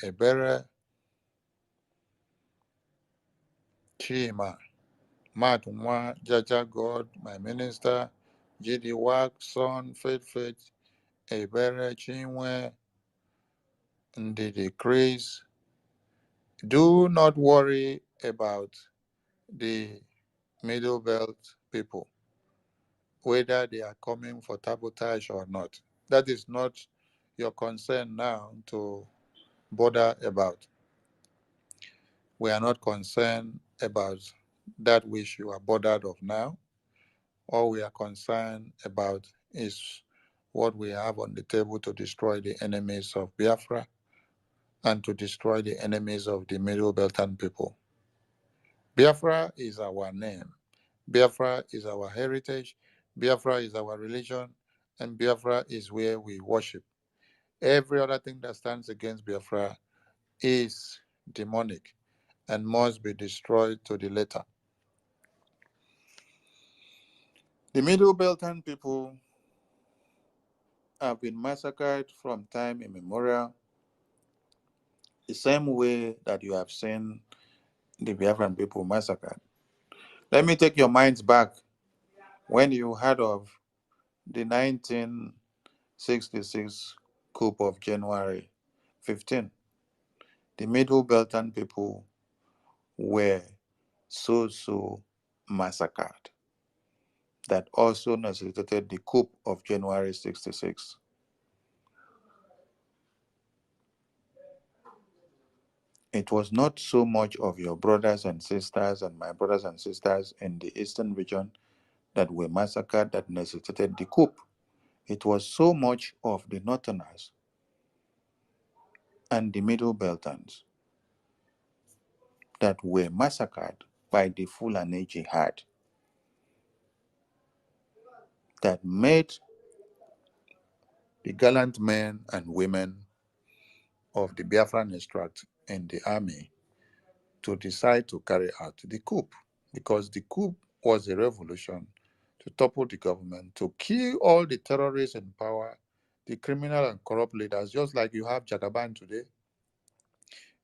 Ebere, Chima, Matwa, Jaja God, my minister, G.D. Wak, Son, Faith, Ebere, Chinwe, Ndidi Chris. Do not worry about the Middle Belt people, whether they are coming for sabotage or not. That is not your concern now to bother about. We are not concerned about that which you are bothered of now. All we are concerned about is what we have on the table to destroy the enemies of Biafra and to destroy the enemies of the Middle Beltan people. Biafra is our name. Biafra is our heritage. Biafra is our religion. And Biafra is where we worship. Every other thing that stands against Biafra is demonic and must be destroyed to the letter. The Middle Beltan people have been massacred from time immemorial, the same way that you have seen the Biafran people massacred. Let me take your minds back when you heard of the 1966 coup of January 15. The Middle Beltan people were so massacred that also necessitated the coup of January 66. It was not so much of your brothers and sisters and my brothers and sisters in the eastern region that were massacred that necessitated the coup. It was so much of the northerners and the Middle Beltans that were massacred by the Fulani Jihad that made the gallant men and women of the Biafran extract in the army to decide to carry out the coup, because the coup was a revolution to topple the government, to kill all the terrorists in power, the criminal and corrupt leaders, just like you have Jagaban today.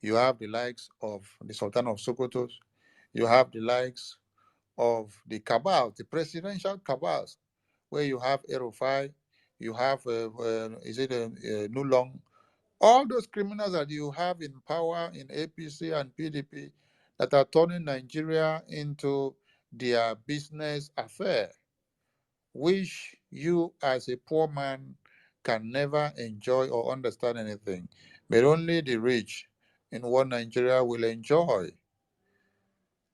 You have the likes of the Sultan of Sokoto. You have the likes of the cabal, the presidential cabals, where you have R0CK, you have, Nulong, all those criminals that you have in power in APC and PDP that are turning Nigeria into their business affair, which you as a poor man can never enjoy or understand anything, but only the rich in what Nigeria will enjoy.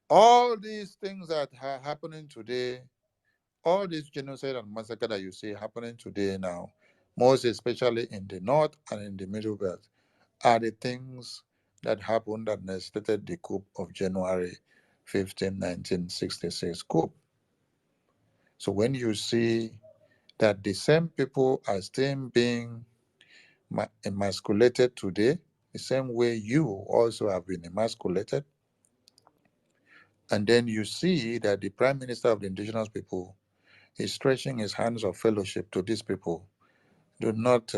All these things that are happening today, all this genocide and massacre that you see happening today now, most especially in the north and in the middle belt, are the things that happened that necessitated the coup of January 15, 1966 coup. So when you see that the same people are still being emasculated today, the same way you also have been emasculated, and then you see that the Prime Minister of the indigenous people is stretching his hands of fellowship to these people, do not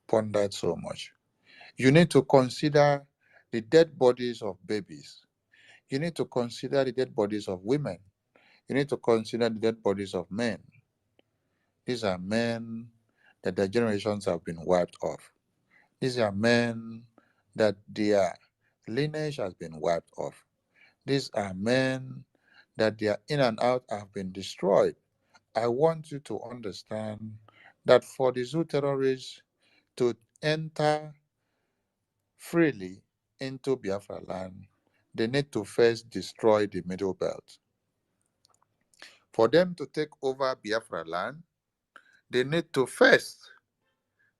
ponder so much. You need to consider the dead bodies of babies. You need to consider the dead bodies of women. You need to consider the dead bodies of men. These are men that their generations have been wiped off. These are men that their lineage has been wiped off. These are men that their in and out have been destroyed. I want you to understand that for the zoo terrorists to enter freely into Biafra land, they need to first destroy the Middle Belt. For them to take over Biafra land, they need to first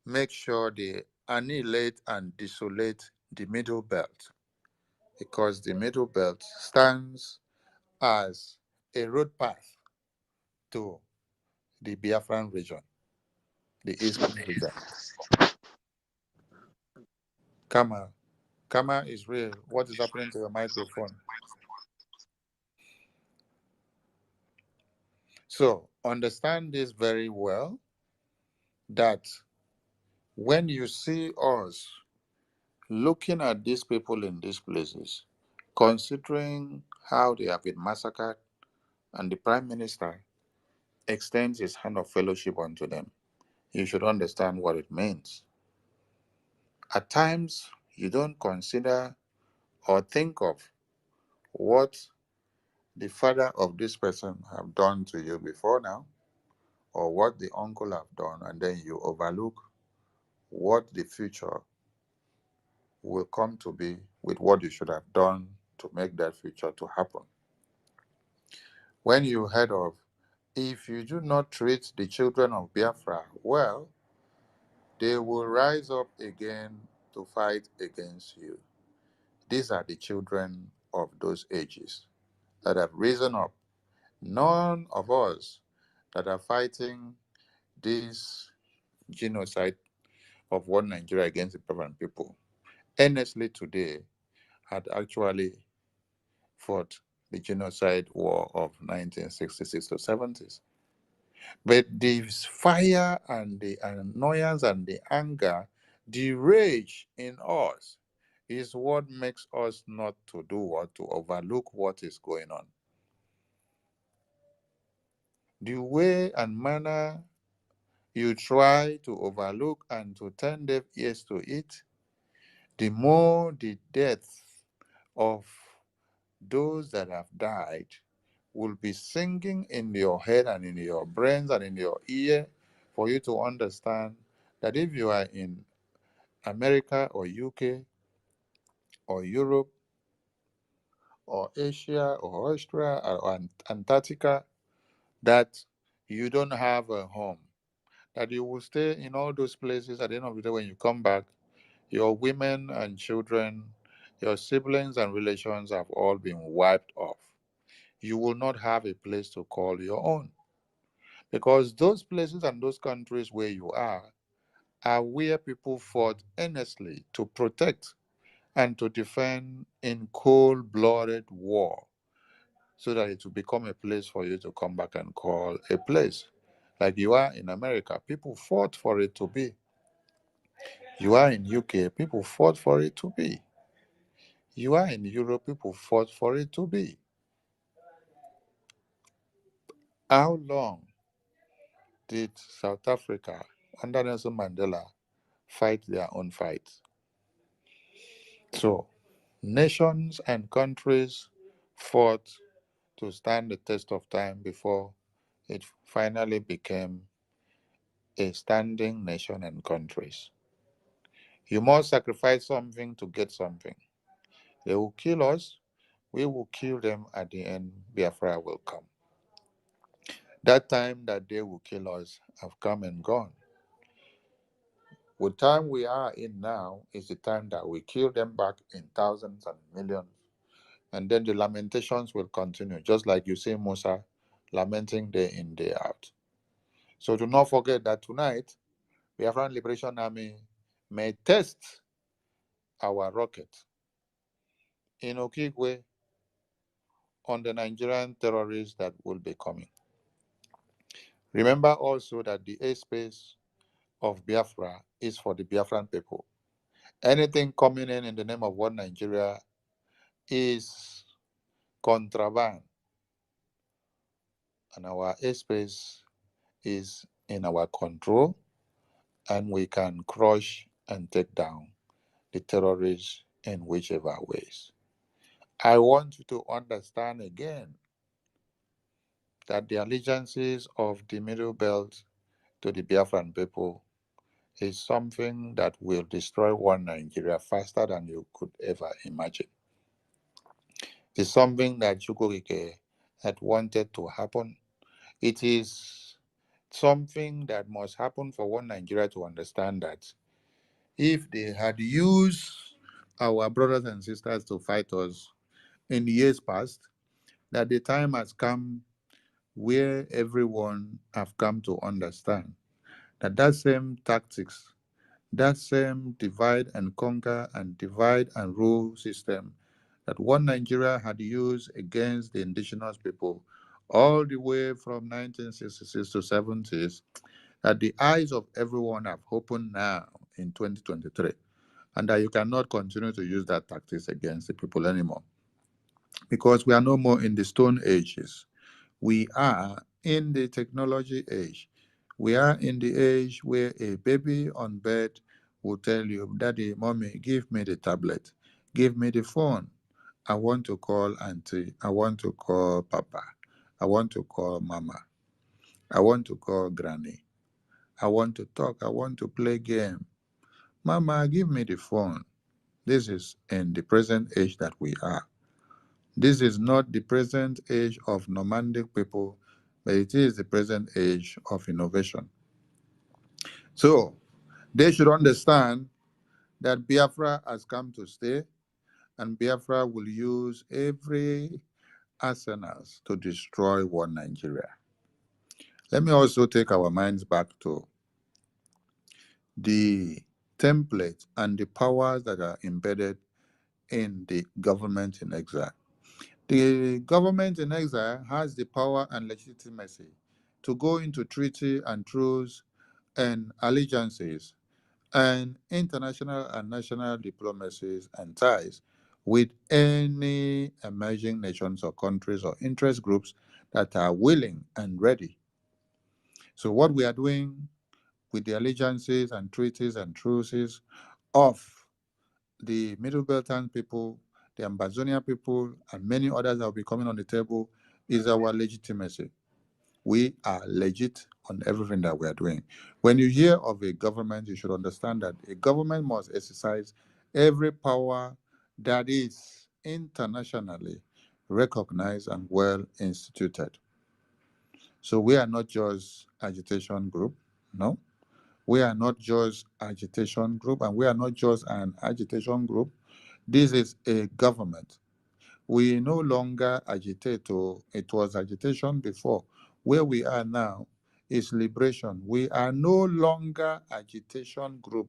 make sure they annihilate and desolate the Middle Belt, because the Middle Belt stands as a road path to the Biafran region, the eastern region. Kama is real. What is happening to your microphone? So understand this very well, that when you see us looking at these people in these places, considering how they have been massacred, and the Prime Minister extends his hand of fellowship unto them, you should understand what it means. At times, you don't consider or think of what the father of this person have done to you before now, or what the uncle have done, and then you overlook what the future will come to be with what you should have done to make that future to happen. When you heard of, if you do not treat the children of Biafra well, they will rise up again to fight against you. These are the children of those ages that have risen up. None of us that are fighting this genocide of one Nigeria against the Biafran people earnestly today had actually fought the genocide war of 1966 to 70s. But the fire and the annoyance and the anger, the rage in us is what makes us not to do or to overlook what is going on. The way and manner you try to overlook and to turn deaf ears to it, the more the death of those that have died will be singing in your head and in your brains and in your ear for you to understand that if you are in America or UK or Europe or Asia or Australia or Antarctica, that you don't have a home, that you will stay in all those places. At the end of the day, when you come back, your women and children, your siblings and relations have all been wiped off. You will not have a place to call your own, because those places and those countries where you are where people fought earnestly to protect and to defend in cold-blooded war, so that it will become a place for you to come back and call a place. Like you are in America, people fought for it to be. You are in UK, people fought for it to be. You are in Europe, people fought for it to be. How long did South Africa under Nelson Mandela fight their own fight? So, nations and countries fought to stand the test of time before it finally became a standing nation and countries. You must sacrifice something to get something. They will kill us, we will kill them. At the end, Biafra will come. That time that they will kill us have come and gone. The time we are in now is the time that we kill them back in thousands and millions. And then the lamentations will continue, just like you see Musa lamenting day in, day out. So do not forget that tonight, the Biafran Liberation Army may test our rocket in Okigwe on the Nigerian terrorists that will be coming. Remember also that the airspace of Biafra is for the Biafran people. Anything coming in the name of one Nigeria is contraband, and our airspace is in our control, and we can crush and take down the terrorists in whichever ways. I want you to understand again that the allegiances of the Middle Belt to the Biafran people is something that will destroy one Nigeria faster than you could ever imagine. It's something that R0CK had wanted to happen. It is something that must happen for one Nigeria to understand that if they had used our brothers and sisters to fight us in years past, that the time has come where everyone have come to understand that that same tactics, that same divide and conquer and divide and rule system that one Nigeria had used against the indigenous people all the way from 1966 to 70s, that the eyes of everyone have opened now in 2023. and that you cannot continue to use that tactics against the people anymore. Because we are no more in the Stone Ages. We are in the technology age. We are in the age where a baby on bed will tell you, Daddy, Mommy, give me the tablet, give me the phone. I want to call Auntie, I want to call Papa, I want to call Mama, I want to call Granny, I want to talk, I want to play game. Mama, give me the phone. This is in the present age that we are. This is not the present age of nomadic people, but it is the present age of innovation. So they should understand that Biafra has come to stay, and Biafra will use every arsenals to destroy one Nigeria. Let me also take our minds back to the template and the powers that are embedded in the government in exile. The government in exile has the power and legitimacy to go into treaty and truce and allegiances and international and national diplomacies and ties with any emerging nations or countries or interest groups that are willing and ready. So what we are doing with the allegiances and treaties and truces of the Middle Beltline people, the Ambazonia people, and many others that will be coming on the table is our legitimacy. We are legit on everything that we are doing. When you hear of a government, you should understand that a government must exercise every power that is internationally recognized and well instituted. So we are not just agitation group, no. We are not just agitation group, and we are not just an agitation group. This is a government. We no longer agitate. It was agitation before. Where we are now is liberation. We are no longer agitation group,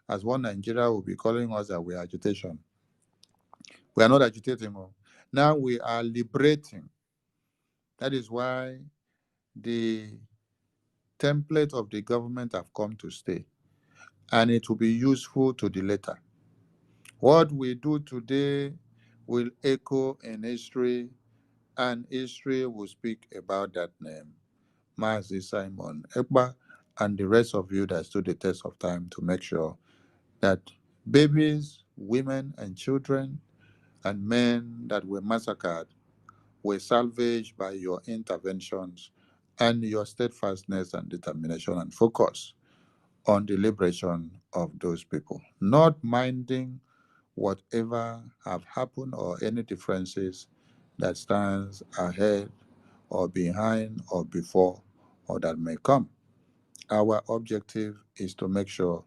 as one Nigeria will be calling us that we are agitation. We are not agitating. Now we are liberating. That is why the template of the government have come to stay, and it will be useful to the later. What we do today will echo in history, and history will speak about that name, Mazi Simon Ekpa, and the rest of you that stood the test of time to make sure that babies, women, and children and men that were massacred were salvaged by your interventions and your steadfastness and determination and focus on the liberation of those people, not minding whatever have happened or any differences that stands ahead or behind or before or that may come. Our objective is to make sure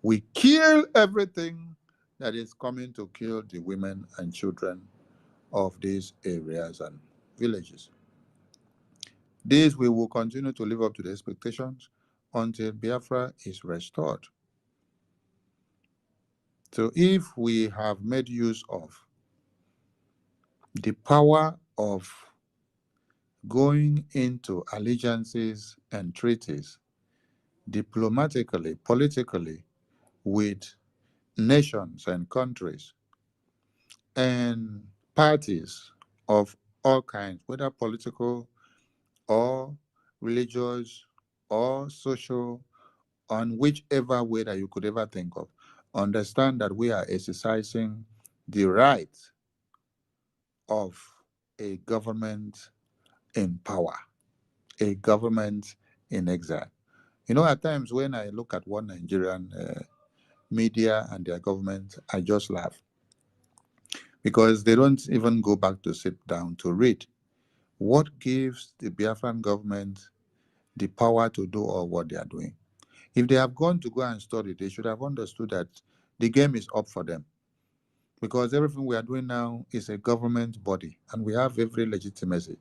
we kill everything that is coming to kill the women and children of these areas and villages. This we will continue to live up to the expectations until Biafra is restored. So if we have made use of the power of going into allegiances and treaties diplomatically, politically, with nations and countries and parties of all kinds, whether political or religious or social, on whichever way that you could ever think of. Understand that we are exercising the right of a government in power, a government in exile. You know, at times when I look at one Nigerian media and their government, I just laugh because they don't even go back to sit down to read. What gives the Biafran government the power to do all what they are doing? If they have gone to go and study, they should have understood that the game is up for them, because everything we are doing now is a government body, and we have every legitimacy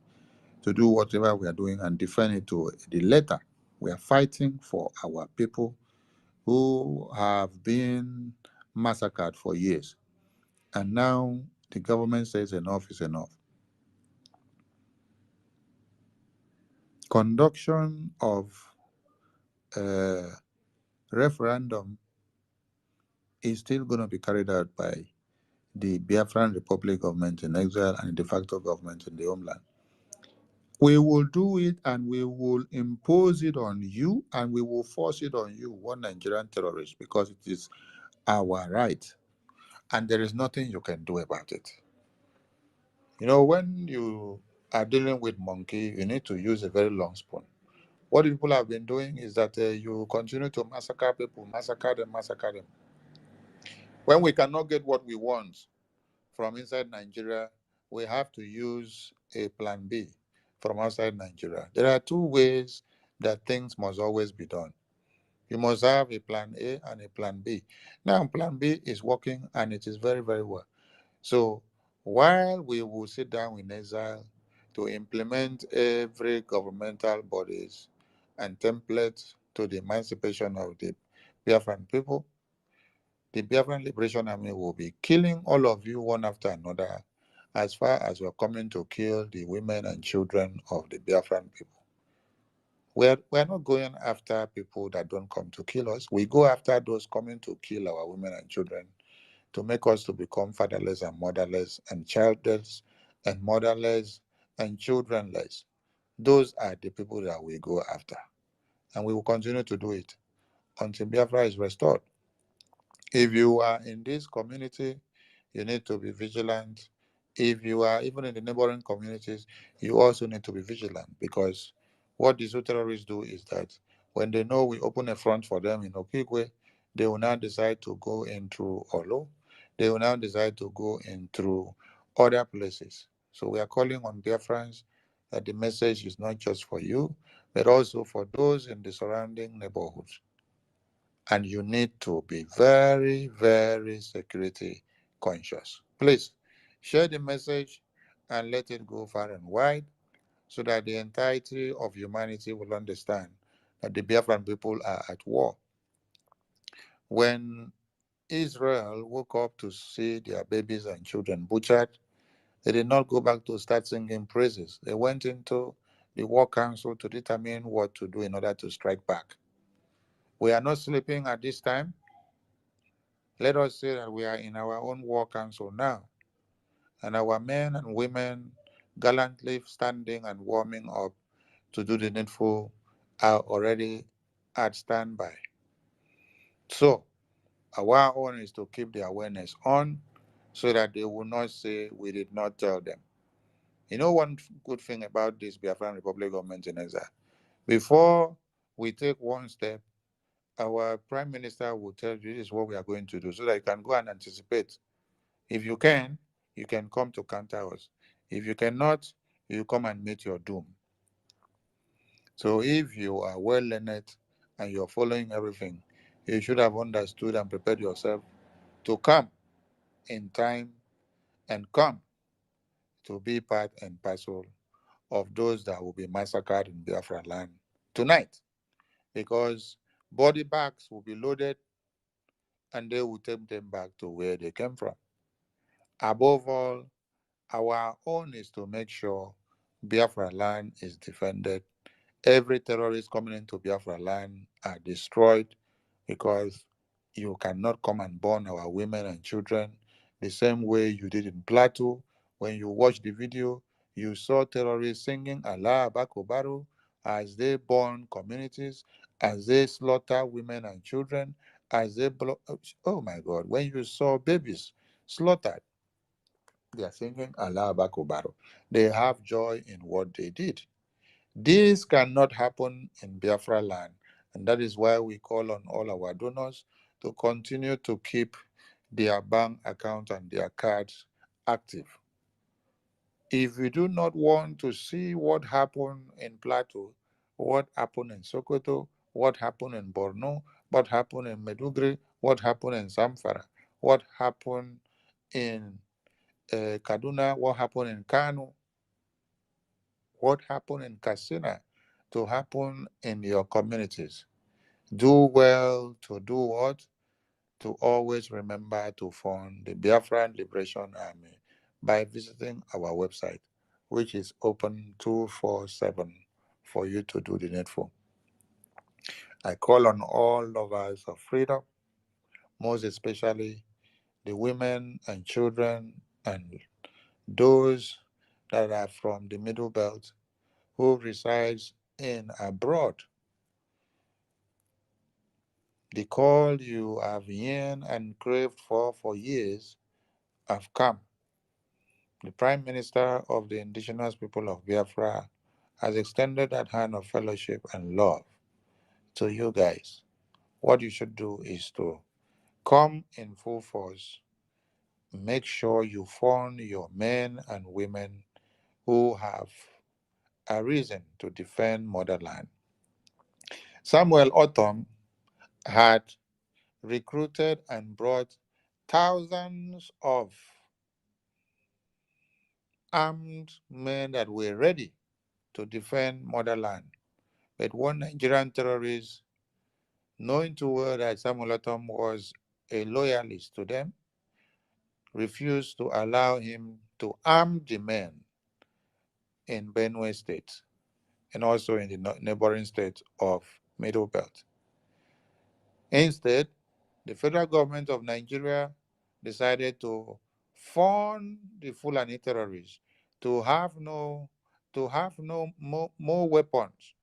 to do whatever we are doing and defend it to the letter. We are fighting for our people who have been massacred for years. And now the government says enough is enough. Conduction of a referendum is still going to be carried out by the Biafran Republic government in exile and the de facto government in the homeland. We will do it and we will impose it on you and we will force it on you, one Nigerian terrorist, because it is our right. And there is nothing you can do about it. You know, when you are dealing with monkey, you need to use a very long spoon. What people have been doing is that you continue to massacre people, massacre them, massacre them. When we cannot get what we want from inside Nigeria, we have to use a plan B from outside Nigeria. There are two ways that things must always be done. You must have a plan A and a plan B. Now, plan B is working and it is very, very well. So, while we will sit down in exile to implement every governmental bodies and templates to the emancipation of the Biafran people, the Biafran Liberation Army will be killing all of you one after another as far as we're coming to kill the women and children of the Biafran people. We're not going after people that don't come to kill us. We go after those coming to kill our women and children to make us to become fatherless and motherless and childless and motherless and childrenless. Those are the people that we go after. And we will continue to do it until Biafra is restored. If you are in this community, you need to be vigilant. If you are even in the neighboring communities, you also need to be vigilant because what these terrorists do is that when they know we open a front for them in Okigwe, they will now decide to go in through Olo. They will now decide to go in through other places. So we are calling on Biafrans that the message is not just for you, but also for those in the surrounding neighborhoods. And you need to be very, very security conscious. Please share the message and let it go far and wide so that the entirety of humanity will understand that the Biafran people are at war. When Israel woke up to see their babies and children butchered, they did not go back to start singing praises. They went into the war council to determine what to do in order to strike back. We are not sleeping at this time. Let us say that we are in our own war council now, and our men and women gallantly standing and warming up to do the needful are already at standby. So, our own is to keep the awareness on so that they will not say we did not tell them. You know, one good thing about this Biafran Republic government in exile, before we take one step, our prime minister will tell you this is what we are going to do so that you can go and anticipate. If you can come to counter us. If you cannot, you come and meet your doom. So if you are well learned and you're following everything, you should have understood and prepared yourself to come in time and come to be part and parcel of those that will be massacred in Biafra land tonight. Because body bags will be loaded and they will take them back to where they came from. Above all, our own is to make sure Biafra land is defended. Every terrorist coming into Biafra land are destroyed because you cannot come and burn our women and children the same way you did in Plateau. When you watch the video, you saw terrorists singing Allah Bakobaru as they burn communities, as they slaughter women and children, as they oh my God, when you saw babies slaughtered, they are singing Allah Bakobaru. They have joy in what they did. This cannot happen in Biafra land, and that is why we call on all our donors to continue to keep their bank account and their cards active. If you do not want to see what happened in Plateau, what happened in Sokoto, what happened in Borno, what happened in Medugri, what happened in Zamfara, what happened in Kaduna, what happened in Kano, what happened in Katsina, to happen in your communities. Do well to do what? To always remember to fund the Biafran Liberation Army by visiting our website, which is open 247 for you to do the needful. I call on all lovers of freedom, most especially the women and children and those that are from the Middle Belt who resides in abroad. The call you have yearned and craved for years have come. The Prime Minister of the indigenous people of Biafra has extended that hand of fellowship and love to you guys. What you should do is to come in full force. Make sure you fund your men and women who have a reason to defend motherland. Samuel Otom had recruited and brought thousands of armed men that were ready to defend motherland. But one Nigerian terrorist, knowing too well that Samuel Otom was a loyalist to them, refused to allow him to arm the men in Benue State and also in the neighboring state of Middle Belt. Instead, the federal government of Nigeria decided to fund the Fulani terrorists to have no more weapons,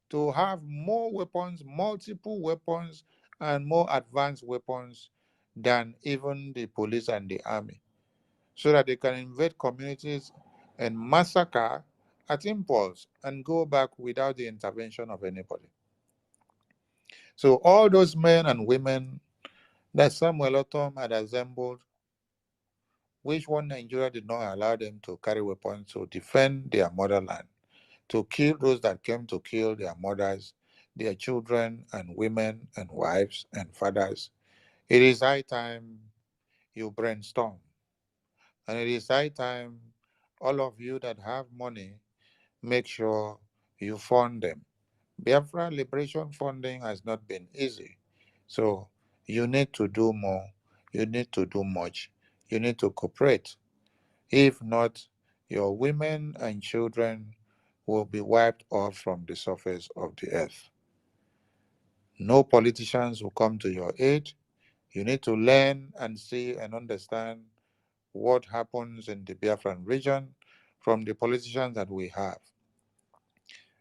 to have more weapons, multiple weapons, and more advanced weapons than even the police and the army, so that they can invade communities and massacre at impulse and go back without the intervention of anybody. So all those men and women that Samuel Otom had assembled, which one Nigeria did not allow them to carry weapons to defend their motherland, to kill those that came to kill their mothers, their children and women and wives and fathers. It is high time you brainstorm. And it is high time all of you that have money, make sure you fund them. Biafra Liberation Funding has not been easy. So you need to do more. You need to do much. You need to cooperate. If not, your women and children will be wiped off from the surface of the earth. No politicians will come to your aid. You need to learn and see and understand what happens in the Biafran region from the politicians that we have.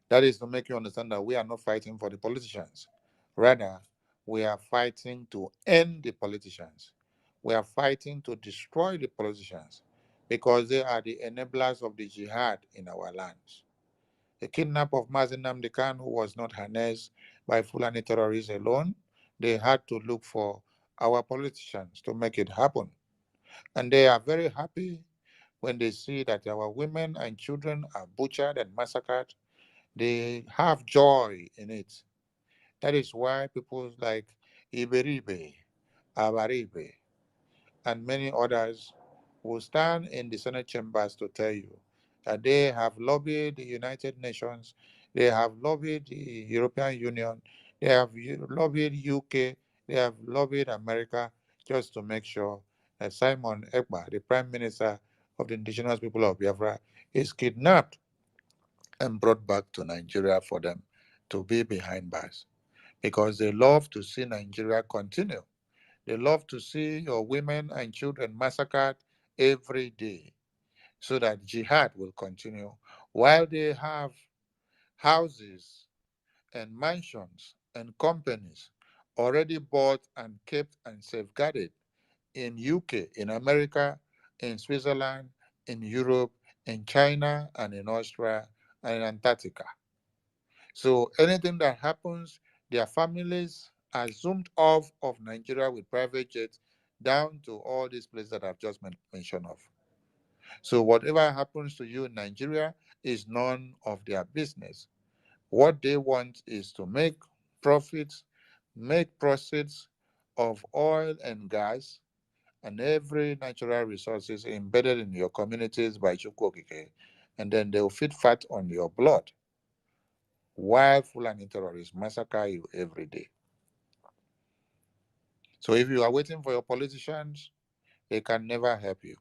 That is to make you understand that we are not fighting for the politicians. Rather, we are fighting to end the politicians. We are fighting to destroy the politicians because they are the enablers of the jihad in our lands. The kidnap of Mazi Nnamdi Kanu was not harnessed by Fulani terrorists alone. They had to look for our politicians to make it happen. And they are very happy when they see that our women and children are butchered and massacred. They have joy in it. That is why people like Iberibe, Abaribe, and many others will stand in the Senate chambers to tell you that they have lobbied the United Nations, they have lobbied the European Union, they have lobbied UK, they have lobbied America just to make sure that Simon Ekpa, the Prime Minister of the indigenous people of Biafra, is kidnapped and brought back to Nigeria for them to be behind bars. Because they love to see Nigeria continue. They love to see your women and children massacred every day so that jihad will continue while they have houses and mansions and companies already bought and kept and safeguarded in UK, in America, in Switzerland, in Europe, in China, and in Austria, and in Antarctica. So anything that happens, their families are zoomed off of Nigeria with private jets down to all these places that I've just mentioned of. So whatever happens to you in Nigeria is none of their business. What they want is to make profits, make proceeds of oil and gas and every natural resources embedded in your communities by Chukwokike, and then they'll feed fat on your blood while Fulani terrorists massacre you every day. So if you are waiting for your politicians, they can never help you.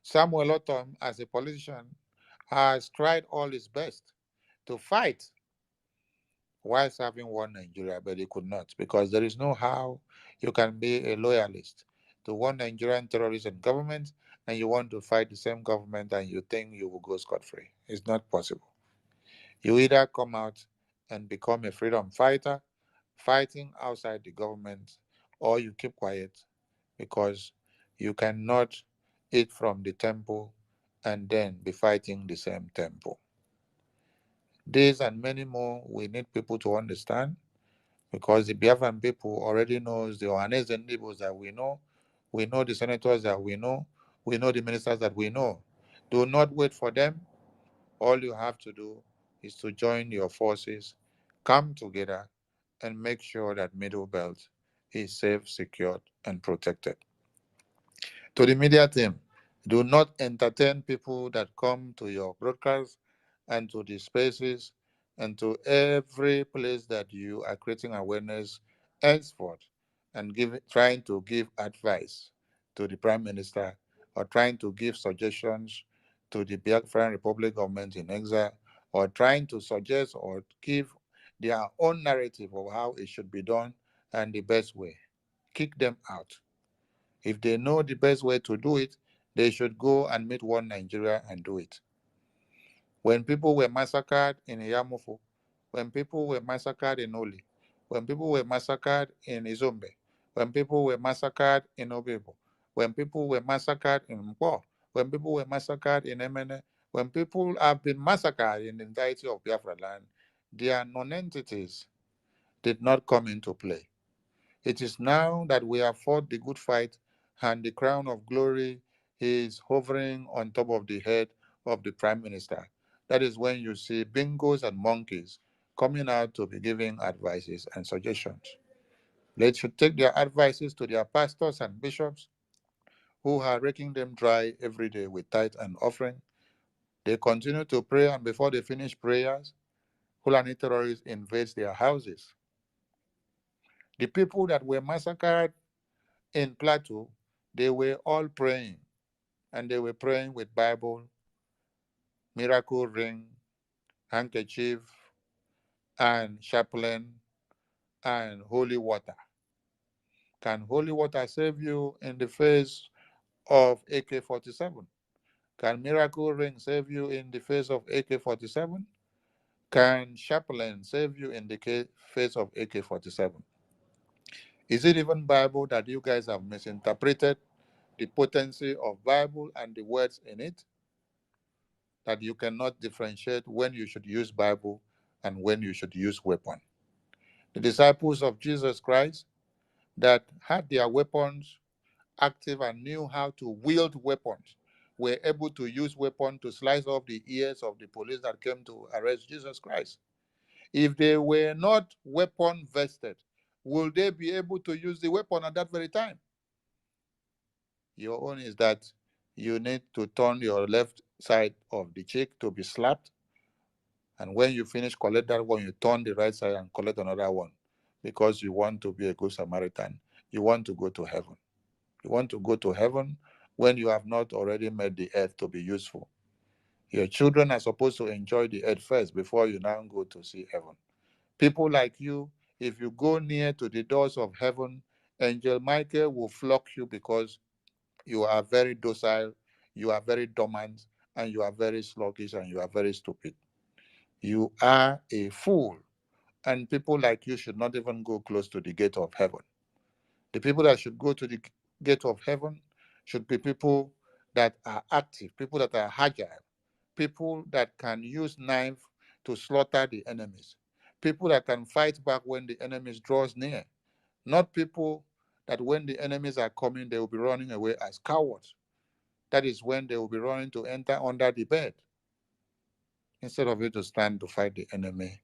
Samuel Otom, as a politician, has tried all his best to fight while serving one Nigeria, but they could not, because there is no how you can be a loyalist to one Nigerian terrorist and government, and you want to fight the same government and you think you will go scot-free. It's not possible. You either come out and become a freedom fighter, fighting outside the government, or you keep quiet, because you cannot eat from the temple and then be fighting the same temple. These and many more we need people to understand, because the Biafran people already knows the Ohanes and Nibos that we know the senators that we know the ministers that we know. Do not wait for them. All you have to do is to join your forces, come together, and make sure that Middle Belt is safe, secured, and protected. To the media team, do not entertain people that come to your broadcast and to the spaces and to every place that you are creating awareness henceforth and trying to give advice to the Prime Minister, or trying to give suggestions to the Biafran Republic government in exile, or trying to suggest or give their own narrative of how it should be done and the best way. Kick them out. If they know the best way to do it, they should go and meet one Nigeria and do it. When people were massacred in Yamufu, when people were massacred in Oli, when people were massacred in Izombe, when people were massacred in Obebo, when people were massacred in Mpo, when people were massacred in Emene, when people have been massacred in the entirety of Biafra land, their non-entities did not come into play. It is now that we have fought the good fight, and the crown of glory is hovering on top of the head of the Prime Minister. That is when you see bingos and monkeys coming out to be giving advices and suggestions. They should take their advices to their pastors and bishops, who are raking them dry every day with tithe and offering. They continue to pray, and before they finish prayers, Fulani terrorists invade their houses. The people that were massacred in Plateau, they were all praying, and they were praying with Bible, miracle ring, handkerchief, and chaplain, and holy water. Can holy water save you in the face of AK-47? Can miracle ring save you in the face of AK-47? Can chaplain save you in the face of AK-47? Is it even Bible that you guys have misinterpreted the potency of Bible and the words in it, that you cannot differentiate when you should use Bible and when you should use weapon? The disciples of Jesus Christ that had their weapons active and knew how to wield weapons were able to use weapons to slice off the ears of the police that came to arrest Jesus Christ. If they were not weapon vested, will they be able to use the weapon at that very time? Your own is that you need to turn your left side of the cheek to be slapped, and when you finish collect that one, you turn the right side and collect another one, because you want to be a good Samaritan. You want to go to heaven. You want to go to heaven when you have not already made the earth to be useful. Your children are supposed to enjoy the earth first before you now go to see heaven. People like you, if you go near to the doors of heaven, Angel Michael will flock you, because you are very docile, you are very dormant, and you are very sluggish, and you are very stupid. You are a fool, and people like you should not even go close to the gate of heaven. The people that should go to the gate of heaven should be people that are active, people that are agile, people that can use knife to slaughter the enemies, people that can fight back when the enemies draws near, not people that when the enemies are coming, they will be running away as cowards. That is when they will be running to enter under the bed. Instead of you to stand to fight the enemy,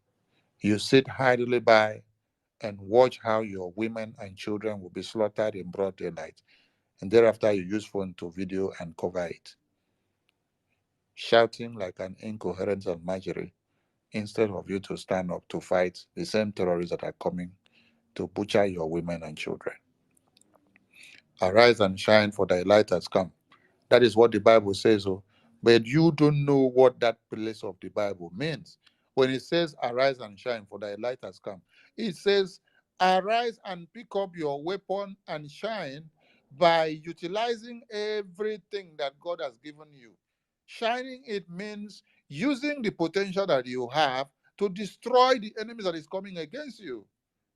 you sit idly by and watch how your women and children will be slaughtered in broad daylight. And thereafter, you use phone to video and cover it, shouting like an incoherent Almajiri, instead of you to stand up to fight the same terrorists that are coming to butcher your women and children. Arise and shine, for thy light has come. That is what the Bible says. Oh, but you don't know what that place of the Bible means. When it says, arise and shine, for thy light has come, it says, arise and pick up your weapon and shine by utilizing everything that God has given you. Shining, it means using the potential that you have to destroy the enemies that is coming against you.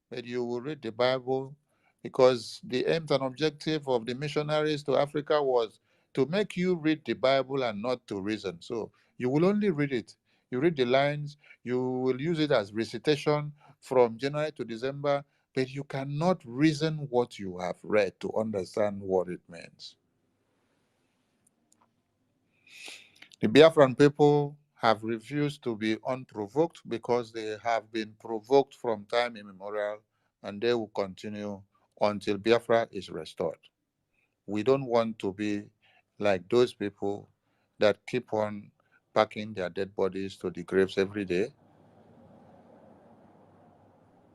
But you will read the Bible, because the aim and objective of the missionaries to Africa was to make you read the Bible and not to reason. So you will only read it. You read the lines, you will use it as recitation from January to December, but you cannot reason what you have read to understand what it means. The Biafran people have refused to be unprovoked because they have been provoked from time immemorial, and they will continue until Biafra is restored. We don't want to be like those people that keep on packing their dead bodies to the graves every day.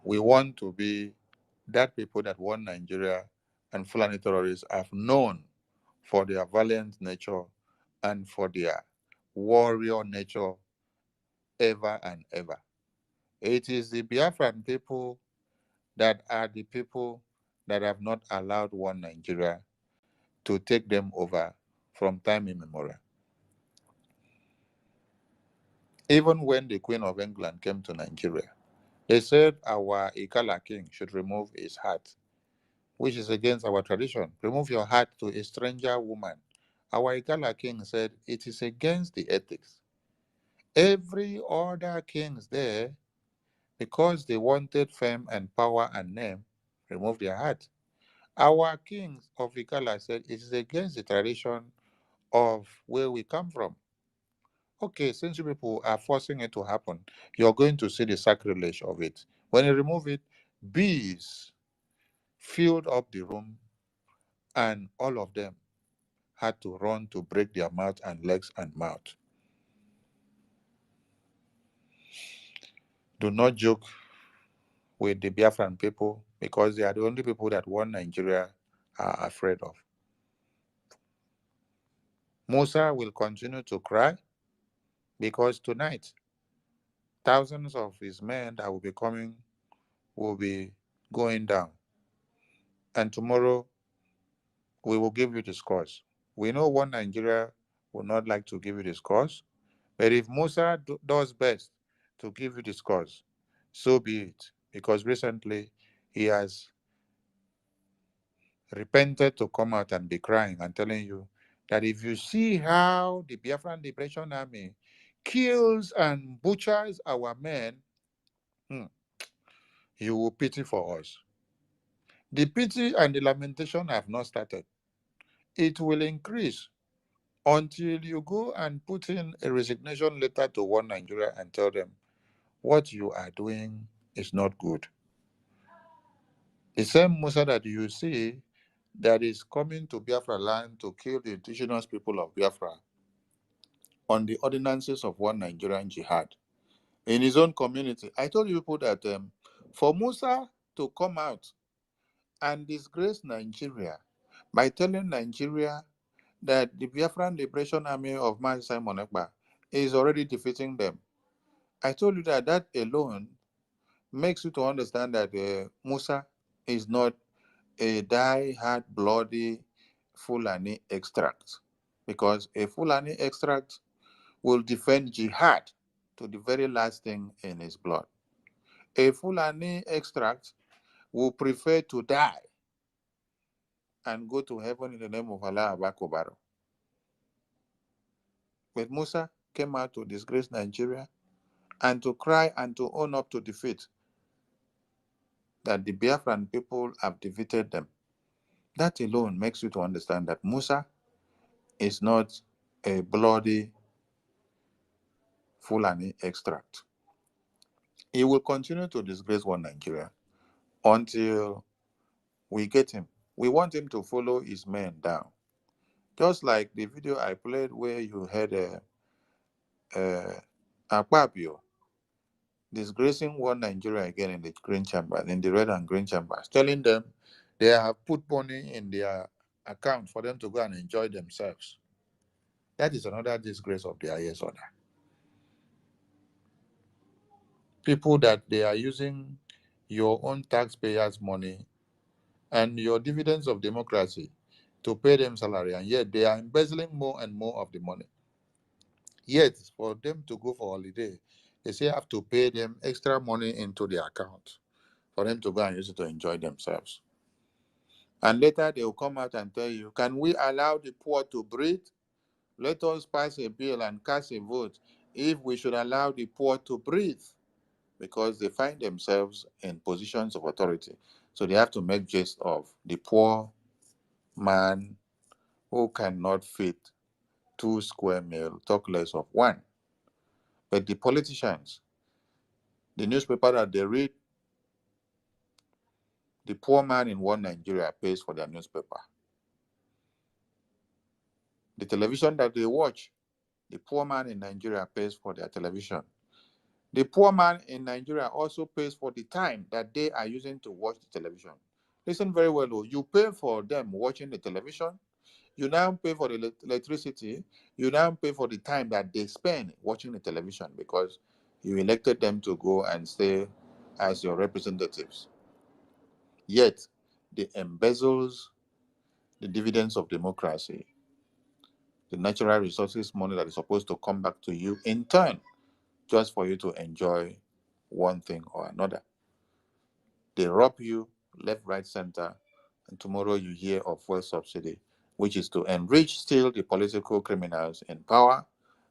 We want to be that people that won Nigeria and Fulani terrorists have known for their valiant nature and for their warrior nature ever and ever. It is the Biafran people that are the people that have not allowed one Nigeria to take them over from time immemorial. Even when the Queen of England came to Nigeria, they said our Ikala king should remove his hat, which is against our tradition. Remove your hat to a stranger woman. Our Ikala king said it is against the ethics. Every other kings there, because they wanted fame and power and name, removed their hat. Our kings of Ikala said it is against the tradition of where we come from. Okay, since you people are forcing it to happen, you're going to see the sacrilege of it. When you remove it, bees filled up the room, and all of them had to run to break their mouth and legs and mouth. Do not joke with the Biafran people, because they are the only people that one Nigeria are afraid of. Musa will continue to cry, because tonight thousands of his men that will be coming will be going down. And tomorrow we will give you the scores. We know one Nigeria will not like to give you the scores, but if Musa does best to give you the scores, so be it. Because recently he has repented to come out and be crying and telling you that if you see how the Biafran Liberation Army kills and butchers our men, you will pity for us. The pity and the lamentation have not started. It will increase until you go and put in a resignation letter to one Nigeria and tell them what you are doing is not good. The same Musa that you see that is coming to Biafra land to kill the indigenous people of Biafra on the ordinances of one Nigerian jihad in his own community. I told you people that for Musa to come out and disgrace Nigeria by telling Nigeria that the Biafran Liberation Army of Man Simon Ekpa is already defeating them, I told you that that alone makes you to understand that Musa is not a die-hard, bloody Fulani extract, because a Fulani extract will defend jihad to the very last thing in his blood. A Fulani extract will prefer to die and go to heaven in the name of Allah Abakobaro. But Musa came out to disgrace Nigeria and to cry and to own up to defeat, that the Biafran people have defeated them. That alone makes you to understand that Musa is not a bloody Fulani extract. He will continue to disgrace one Nigeria until we get him. We want him to follow his men down. Just like the video I played where you had Akpabio disgracing one Nigeria again in the green chamber, in the red and green chambers, telling them they have put money in their account for them to go and enjoy themselves. That is another disgrace of the highest order. People that they are using your own taxpayers' money and your dividends of democracy to pay them salary, and yet they are embezzling more and more of the money. Yet, for them to go for holiday, they say have to pay them extra money into the account for them to go and use it to enjoy themselves. And later they will come out and tell you, can we allow the poor to breathe? Let us pass a bill and cast a vote if we should allow the poor to breathe, because they find themselves in positions of authority. So they have to make jest of the poor man who cannot feed 2 square meals, talk less of 1. But the politicians, the newspaper that they read, the poor man in one Nigeria pays for their newspaper. The television that they watch, the poor man in Nigeria pays for their television. The poor man in Nigeria also pays for the time that they are using to watch the television. Listen very well, though. You pay for them watching the television. You now pay for the electricity. You now pay for the time that they spend watching the television, because you elected them to go and stay as your representatives. Yet, they embezzles the dividends of democracy, the natural resources money that is supposed to come back to you in turn, just for you to enjoy one thing or another. They rob you left, right, center, and tomorrow you hear of fuel subsidy, which is to enrich still the political criminals in power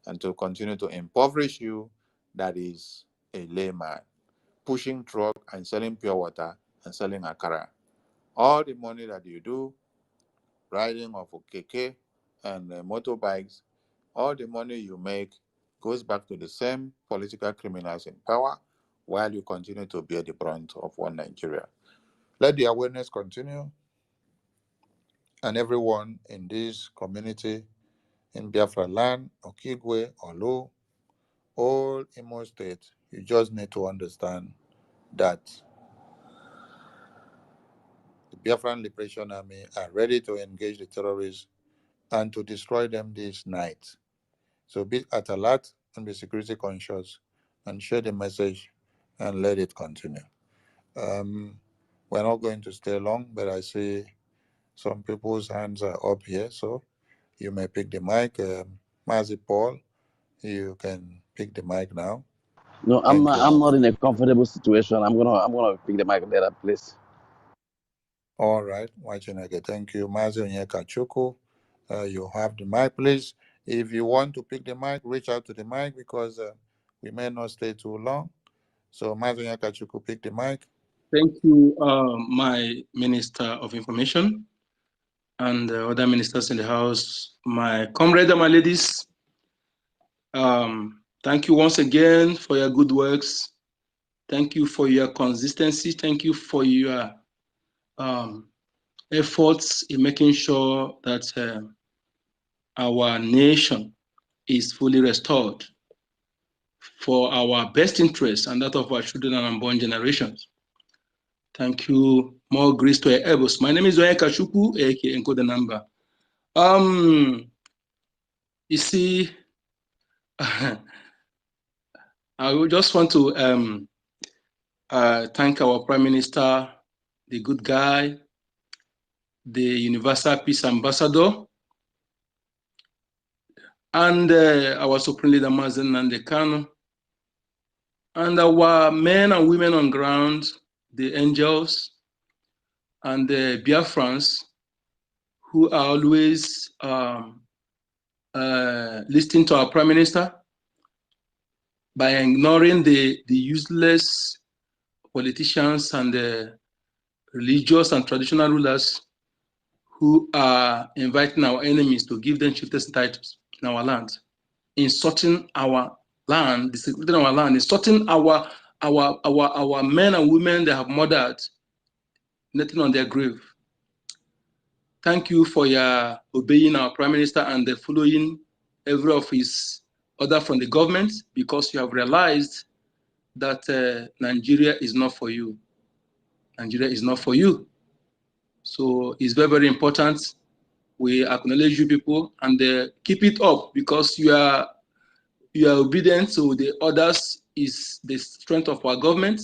and to continue to impoverish you, that is a layman, pushing truck and selling pure water and selling akara. All the money that you do, riding of keke and motorbikes, all the money you make goes back to the same political criminals in power, while you continue to bear the brunt of one Nigeria. Let the awareness continue, and everyone in this community, in Biafra land, Okigwe, Olu, all Imo State, you just need to understand that the Biafran Liberation Army are ready to engage the terrorists and to destroy them this night. So be at alert and be security conscious, and share the message and let it continue. We're not going to stay long, but I see some people's hands are up here, so you may pick the mic. Mazi Paul, you can pick the mic now. No, Thank you. I'm not in a comfortable situation. I'm gonna pick the mic later, please. All right, Wachineke, thank you. Mazi Onyeka Chukwu, you have the mic, please. If you want to pick the mic, reach out to the mic, because we may not stay too long. So Mazi Onyeka Chukwu, pick the mic. Thank you, my Minister of Information and other ministers in the House, my comrades and my ladies. Thank you once again for your good works. Thank you for your consistency. Thank you for your efforts in making sure that our nation is fully restored for our best interest and that of our children and unborn generations. Thank you. More grace to your elbows. My name is R0CK, aka Encode the Number. You see, I would just want to thank our Prime Minister, the good guy, the Universal Peace Ambassador, and our Supreme Leader Mazen Nandekano, and our men and women on ground, the angels, and the Biafrans, who are always listening to our Prime Minister by ignoring the useless politicians and the religious and traditional rulers who are inviting our enemies to give them chieftains titles in our land, insulting our land, distributing our land, insulting our men and women they have murdered, nothing on their grave. Thank you for your obeying our Prime Minister and following every of his order from the government, because you have realized that Nigeria is not for you. Nigeria is not for you. So it's very, very important. We acknowledge you people and keep it up, because you are obedient to the orders is the strength of our government,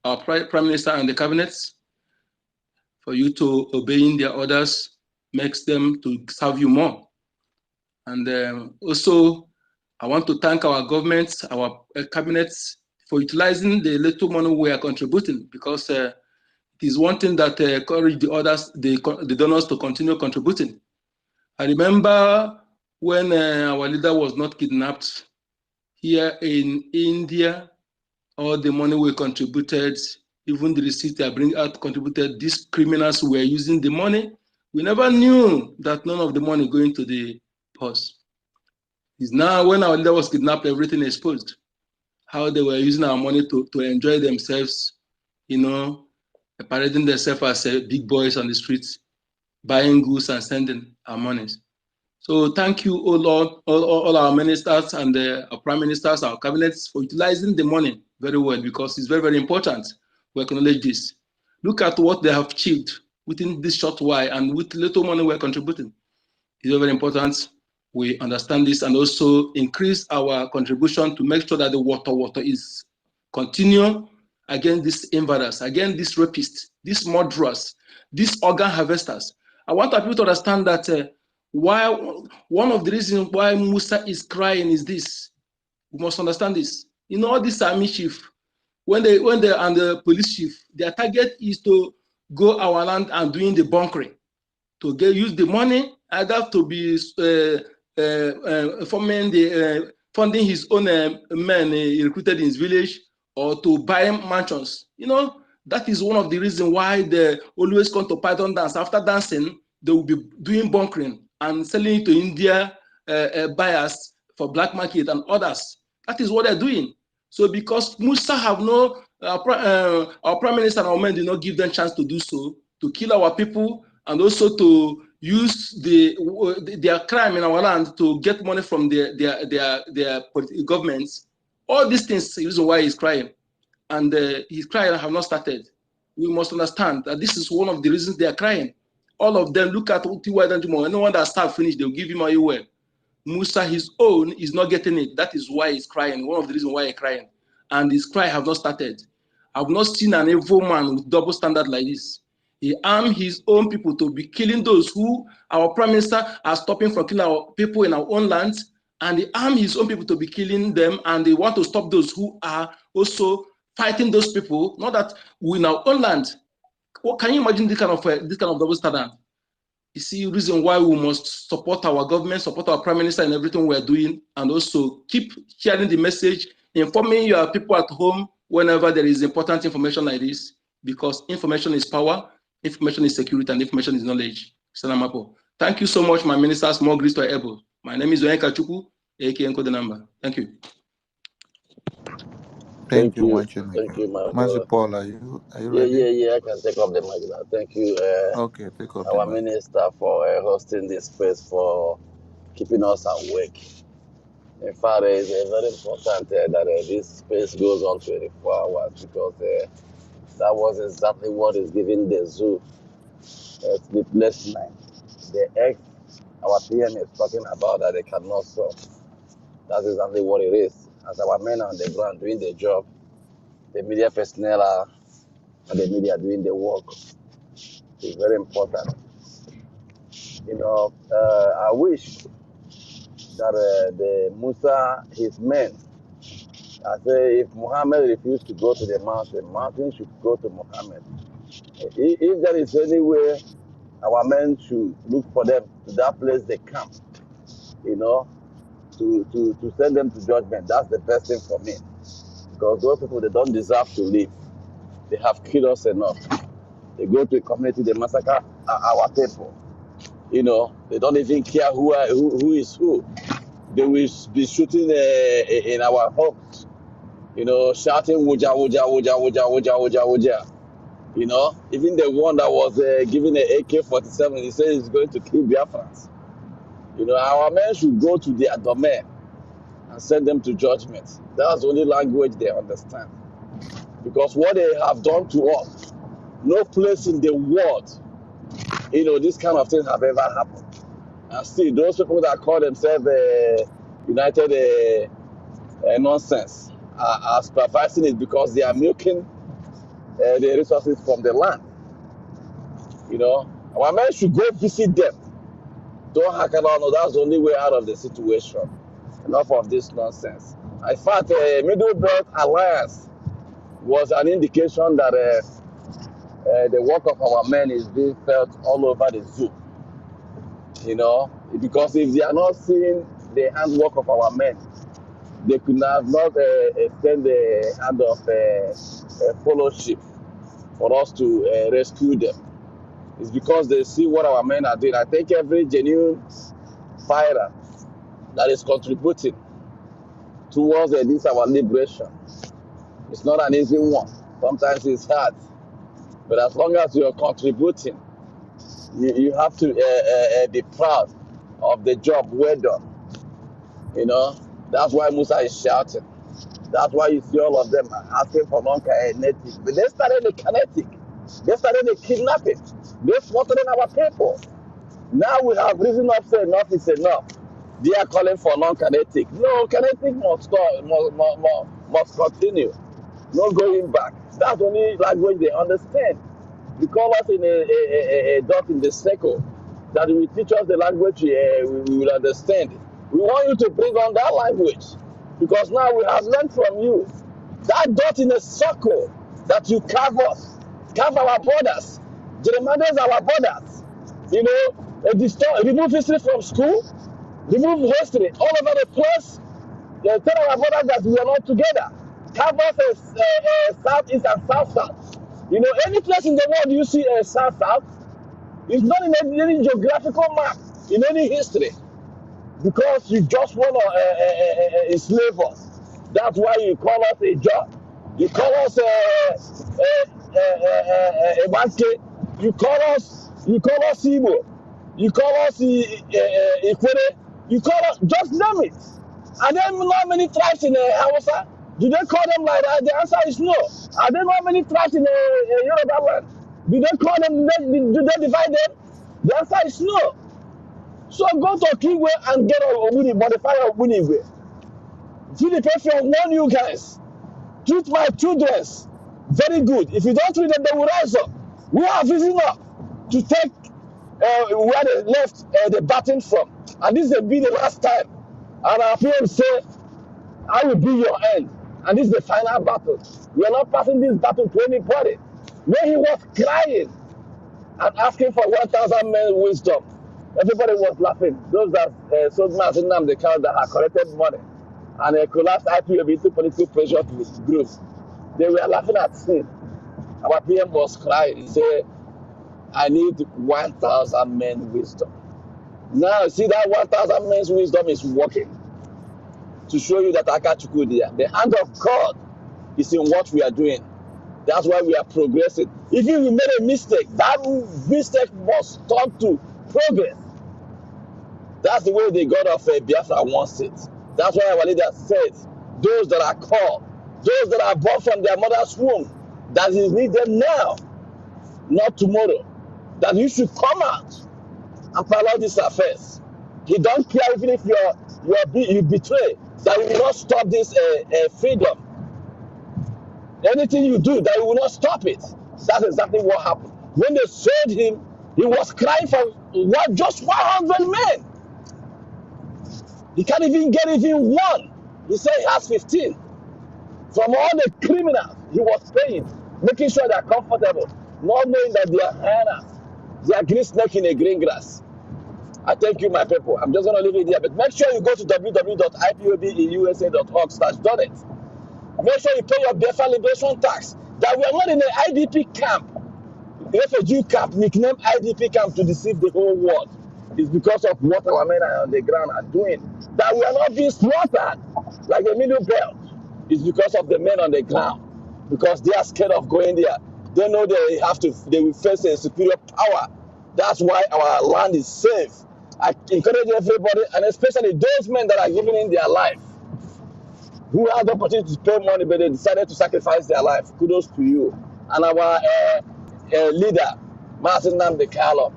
our Prime Minister and the cabinets. For you to obeying their orders makes them to serve you more. And also, I want to thank our government, our cabinets for utilizing the little money we are contributing, because it is one thing that encourage the others, the donors to continue contributing. I remember when our leader was not kidnapped here in India, all the money we contributed, even the receipt I bring out contributed, these criminals were using the money. We never knew that none of the money going to the purse. It's now when our leader was kidnapped, everything exposed. How they were using our money to enjoy themselves, you know, parading themselves as big boys on the streets, buying goods and sending our monies. So thank you, all our ministers and our prime ministers, our cabinets, for utilizing the money very well, because it's very, very important. We acknowledge this. Look at what they have achieved within this short while, and with little money we're contributing. It's very, very important we understand this and also increase our contribution to make sure that the WOTOWOTO is continue against these invaders, against these rapists, these murderers, these organ harvesters. I want people to understand that why one of the reasons why Musa is crying is this. We must understand this. You know, all this army chief, when they and the police chief, their target is to go our land and doing the bunkering, to use the money either to be funding his own men he recruited in his village, or to buy mansions. You know, that is one of the reasons why they always come to Python dance. After dancing, they will be doing bunkering and selling it to India buyers for black market and others. That is what they're doing. So because Musa have no, our prime minister and our men did not give them chance to do so, to kill our people, and also to use their crime in our land to get money from their governments. All these things is the reason why he's crying. And his crying have not started. We must understand that this is one of the reasons they are crying. All of them, look at anyone that start finish, they'll give him a well. Musa, his own, is not getting it. That is why he's crying. One of the reasons why he's crying. And his cry have not started. I've not seen an evil man with double standard like this. He armed his own people to be killing those who our prime minister are stopping from killing our people in our own lands, and he armed his own people to be killing them, and they want to stop those who are also fighting those people. Not that we in our own land. What can you imagine this kind of double standard? You see, reason why we must support our government, support our prime minister in everything we're doing, and also keep sharing the message, informing your people at home whenever there is important information like this, because information is power. Information is security, and information is knowledge. Salamapo. Thank you so much, my ministers. More grace to able. My name is Oyenka Chukwu, aka Enko the number. Thank you. Thank you, Thank you, my Master brother. Paul, are you ready? Yeah. I can take up the mic now. Thank you, Okay, take up our the mic. minister, for hosting this space, for keeping us awake. In fact, it's very important that this space goes on 24 hours, because that was exactly what is giving the zoo sleepless night. The X our PM is talking about that they cannot solve. That's exactly what it is. As our men on the ground doing the job, the media personnel and the media doing the work. It's very important. You know, I wish that the Musa, his men, I say if Muhammad refused to go to the mountain should go to Muhammad. If there is any way, our men should look for them to that place they camp, you know, to send them to judgment. That's the best thing for me. Because those people, they don't deserve to live. They have killed us enough. They go to a community, they massacre our people. You know, they don't even care who is who. They will be shooting in our homes, you know, shouting wuja, wuja, wuja, wuja, wuja, wuja, wuja. You know, even the one that was given an AK-47, he said he's going to kill Biafrans. You know, our men should go to their domain and send them to judgment. That's the only language they understand. Because what they have done to us, no place in the world, you know, this kind of thing have ever happened. And still, those people that call themselves United nonsense, are supervising it because they are milking the resources from the land. You know, our men should go visit them. Don't hack around. No, that's the only way out of the situation. Enough of this nonsense. In fact, Middle Belt Alliance was an indication that the work of our men is being felt all over the zoo. You know, because if they are not seeing the handwork of our men, they could have not extend the hand of fellowship for us to rescue them. It's because they see what our men are doing. I think every genuine fighter that is contributing towards this our liberation, it's not an easy one. Sometimes it's hard, but as long as you are contributing, you have to be proud of the job well done. You know, that's why Musa is shouting. That's why you see all of them asking for non-kinetic. But they started the kinetic. They started the kidnapping. They're slaughtering our people. Now we have risen up, say enough is enough. They are calling for non-kinetic. No, kinetic must continue. No going back. That's the only language they understand. You call us in a dot in the circle that will teach us the language we will understand. We want you to bring on that language because now we have learned from you. That dot in a circle that you carve us, carve our borders, gerrymanders our borders. You know, remove history from school, remove history all over the place. They tell our brothers that we are not together. Carve us as southeast and south-south. You know, any place in the world you see a south-south, it's not in any geographical map, in any history, because you just want to enslave us. That's why you call us a job. You call us a banque. You call us Igbo. You call us Ikwere. You call us, just name it. Are there not many tribes in Hausa? Do they call them like that? The answer is no. Are there not many tribes in Yoruba land? Do they call them, do they divide them? The answer is no. So go to Kingwe and get Obuni, modify Obunigwe. Philip Efiong warn you guys. Treat my children very good. If you don't treat them, they will rise up. We have risen up to take where they left the baton from. And this will be the last time. And our PM say, I will be your end. And this is the final battle. We are not passing this battle to anybody. When he was crying and asking for 1,000 men wisdom, everybody was laughing. Those that sold mass in them, the crowd that had collected money and collapsed IPOB into political pressure groups, they were laughing at him. Our PM was crying. He said, I need 1,000 men wisdom. Now, see that 1,000 men's wisdom is working to show you that Akachukudia, the hand of God is in what we are doing. That's why we are progressing. If you made a mistake, that mistake must turn to progress. That's the way the God of Biafra wants it. That's why our leader says, those that are called, those that are born from their mother's womb, that is needed now, not tomorrow. That you should come out and follow these affairs. He don't care even if you betray, that you will not stop this freedom. Anything you do, that you will not stop it. That's exactly what happened. When they sold him, he was crying for just 100 men. He can't even get even one. He said he has 15. From all the criminals he was paying, making sure they're comfortable, not knowing that they are hyenas. They are green snake in a green grass. I thank you, my people. I'm just going to leave it here. But make sure you go to www.ipobinUSA.org/donate. Make sure you pay your Biafra liberation tax. That we are not in an IDP camp, refugee camp, nicknamed IDP camp to deceive the whole world. It's because of what our men on the ground are doing. That we are not being slaughtered like the Middle Belt. It's because of the men on the ground. Because they are scared of going there. They know they will face a superior power. That's why our land is safe. I encourage everybody, and especially those men that are giving in their life, who had the opportunity to pay money, but they decided to sacrifice their life. Kudos to you. And our leader, Martin Namdekalo,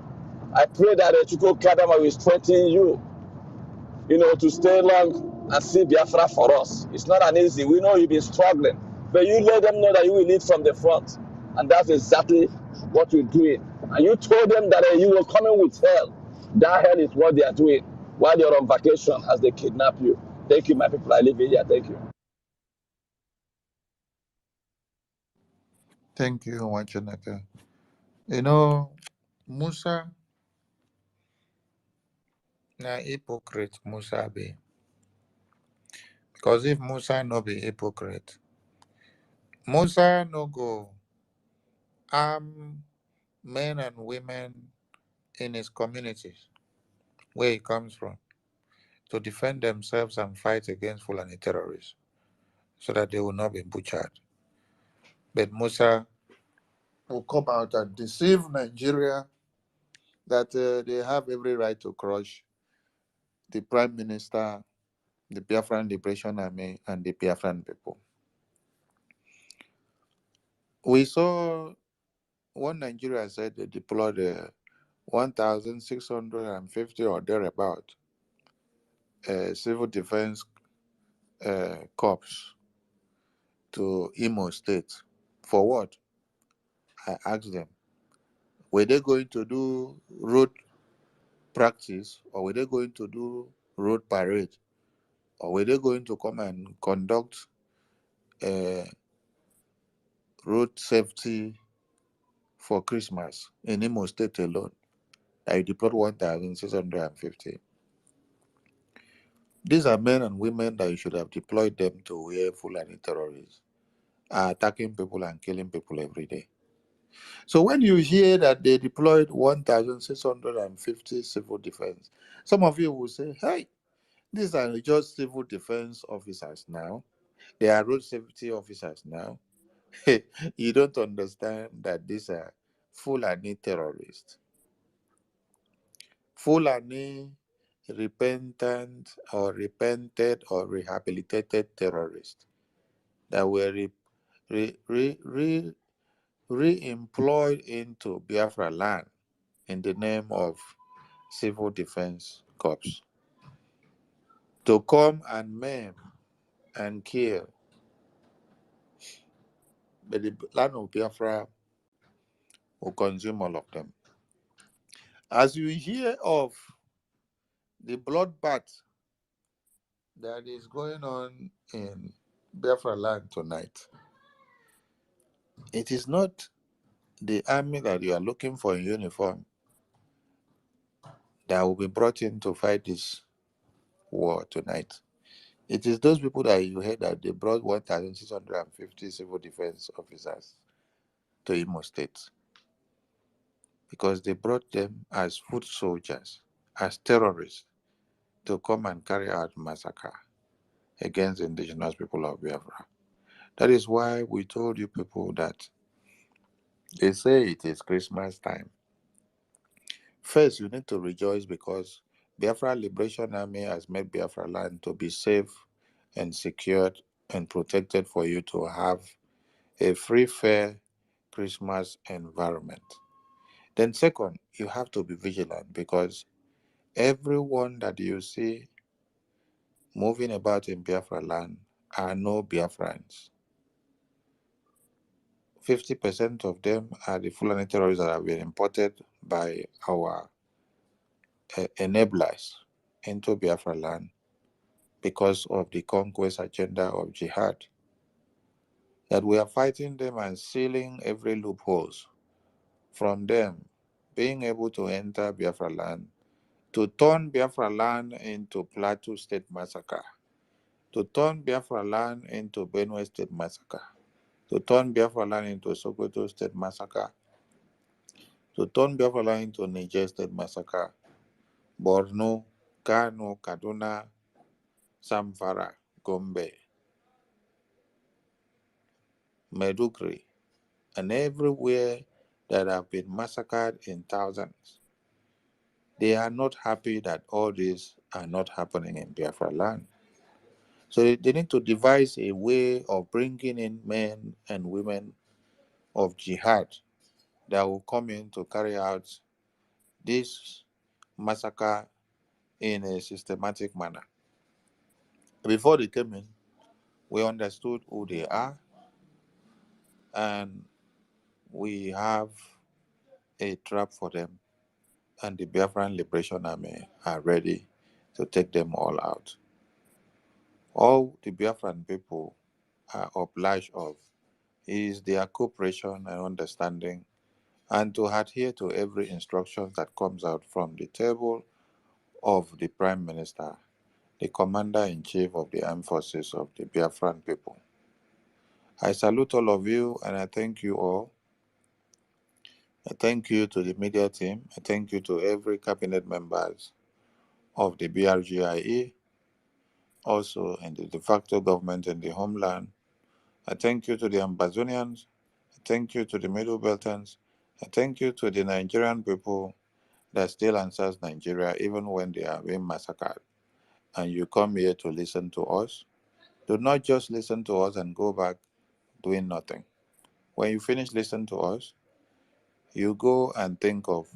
I pray that Chuko Kadama will strengthen you, to stay long and see Biafra for us. It's not an easy. We know you've been struggling, but you let them know that you will lead from the front, and that's exactly what you're doing. And you told them that you were coming with hell. That hell is what they are doing while you're on vacation as they kidnap you. Thank you, my people. I live here. Thank you. Thank you, Wachanaka. You know, Musa, na hypocrite Musa be. Because if Musa no be hypocrite, Musa no go arm men and women in his communities where he comes from to defend themselves and fight against Fulani terrorists so that they will not be butchered. But Musa will come out and deceive Nigeria that they have every right to crush the Prime Minister, the Biafran Liberation Army, and the Biafran people. We saw one Nigeria said they deployed 1,650 or thereabout civil defense corps to Imo State. For what? I asked them. Were they going to do road practice, or were they going to do road parade, or were they going to come and conduct road safety for Christmas in Imo State alone? I deployed 1,650. These are men and women that you should have deployed them to where Fulani terrorists are attacking people and killing people every day. So when you hear that they deployed 1,650 civil defense, some of you will say, hey, these are just civil defense officers now. They are road safety officers now. You don't understand that these are Fulani terrorists. Fulani repentant or repented or rehabilitated terrorists that were re-employed into Biafra land in the name of civil defense corps to come and maim and kill. But the land of Biafra will consume all of them. As you hear of the bloodbath that is going on in Biafra land tonight, it is not the army that you are looking for in uniform that will be brought in to fight this war tonight. It is those people that you heard that they brought 1,650 civil defense officers to Imo State because they brought them as foot soldiers, as terrorists, to come and carry out massacre against the indigenous people of Biafra. That is why we told you people that they say it is Christmas time. First, you need to rejoice because Biafra Liberation Army has made Biafra land to be safe and secured and protected for you to have a free, fair Christmas environment. Then second, you have to be vigilant because everyone that you see moving about in Biafra land are no Biafrans. 50% of them are the Fulani terrorists that have been imported by our enablers into Biafra land because of the conquest agenda of jihad. That we are fighting them and sealing every loopholes from them being able to enter Biafra land, to turn Biafra land into Plateau State massacre, to turn Biafra land into Benue State massacre, to turn Biafra land into Sokoto State massacre, to turn Biafra land into Niger State massacre, Borno, Kano, Kaduna, Zamfara, Gombe, Medugri, and everywhere that have been massacred in thousands. They are not happy that all these are not happening in Biafra land. So they need to devise a way of bringing in men and women of jihad that will come in to carry out this massacre in a systematic manner. Before they came in, we understood who they are, and we have a trap for them, and the Biafran Liberation Army are ready to take them all out. All the Biafran people are obliged of is their cooperation and understanding, and to adhere to every instruction that comes out from the table of the Prime Minister, the Commander-in-Chief of the Armed Forces of the Biafran people. I salute all of you, and I thank you all. I thank you to the media team. I thank you to every cabinet members of the BRGIE, also in the de facto government in the homeland. I thank you to the Ambazonians. I thank you to the Middle Beltons. I thank you to the Nigerian people that still answers Nigeria even when they are being massacred. And you come here to listen to us. Do not just listen to us and go back doing nothing. When you finish listening to us, you go and think of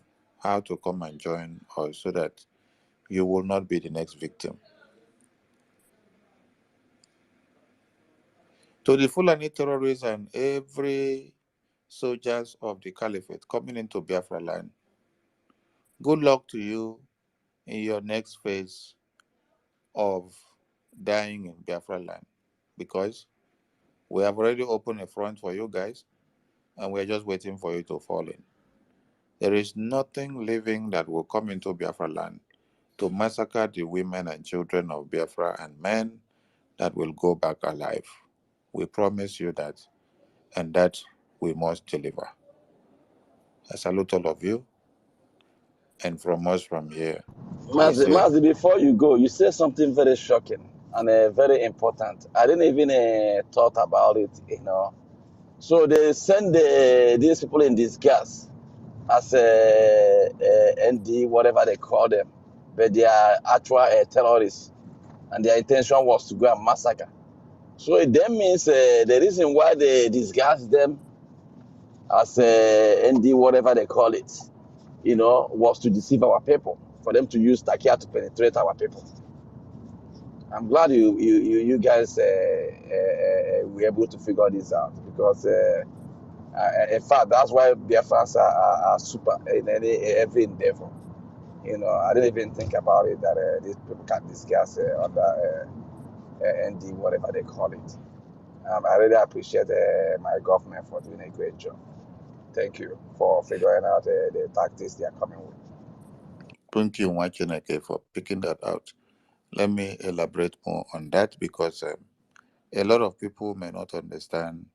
how to come and join us so that you will not be the next victim. To the Fulani terrorists and every soldiers of the caliphate coming into Biafra land, good luck to you in your next phase of dying in Biafra land, because we have already opened a front for you guys and we're just waiting for you to fall in. There is nothing living that will come into Biafra land to massacre the women and children of Biafra and men that will go back alive. We promise you that, and that we must deliver. I salute all of you, and from us from here, we say, Mazi, before you go, you said something very shocking and very important. I didn't even thought about it, you know. So they send these people in disguise as ND, whatever they call them, but they are actual terrorists, and their intention was to go and massacre. So it then means the reason why they disguise them as ND, whatever they call it, you know, was to deceive our people, for them to use Takia to penetrate our people. I'm glad you guys were able to figure this out, because in fact that's why Biafrans are super in every endeavor. You know, I didn't even think about it that these people can discuss under ND, whatever they call it. I really appreciate my government for doing a great job. Thank you for figuring out the tactics they are coming with. thank you, Mwachineke, for picking that out. Let me elaborate more on that, because a lot of people may not understand